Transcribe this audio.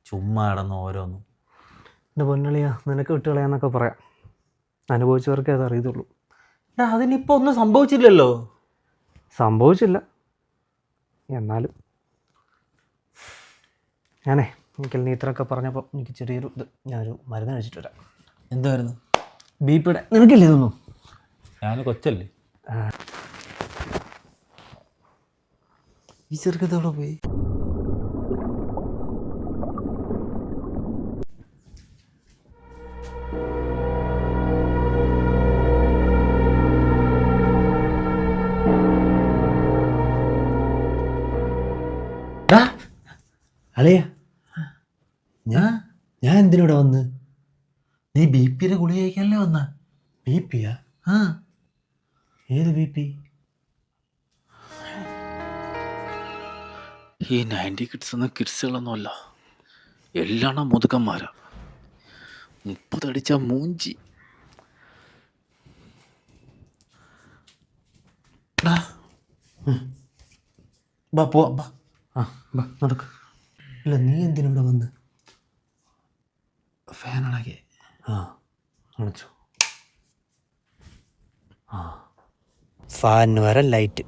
ചുമ്മാ കിടന്ന് ഓരോന്നും. എൻ്റെ പൊന്നളിയാ, നിനക്ക് വിട്ടുകളയാന്നൊക്കെ പറയാം, അനുഭവിച്ചവർക്കേ അത് അറിയത്തുള്ളൂ. അതിനിപ്പോൾ ഒന്നും സംഭവിച്ചില്ലല്ലോ. സംഭവിച്ചില്ല, എന്നാലും എനിക്കല്ല നീ ഇത്രയൊക്കെ പറഞ്ഞപ്പോൾ എനിക്ക് ചെറിയൊരു ഞാനൊരു മരുന്ന് കഴിച്ചിട്ട് വരാം. എന്തായിരുന്നു? BP നിനക്കില്ലേ ഇതൊന്നും? ഞാൻ കൊച്ചല്ലേ. ഈ ചെറുക്കത്തോടെ പോയി. അളിയ, ഞാൻ എന്തിനൂടെ വന്ന്? നീ BP ഗുളിക കഴിക്കാനല്ലേ വന്ന? BP? ആ, ഏത് BP? ഈ 90 കിഡ്സ് എന്ന കിഡ്സുകളൊന്നുമല്ല, എല്ലാം മുതുക്കന്മാരാ. 30 അടിച്ച മൂഞ്ചി. പോവാ. നടക്ക്. ഇല്ല, നീ എന്തിനൂടെ വന്ന്? ഫാൻ അടക്കെ. അണച്ചു. ഫാനിന് വരെ ലൈറ്റ്.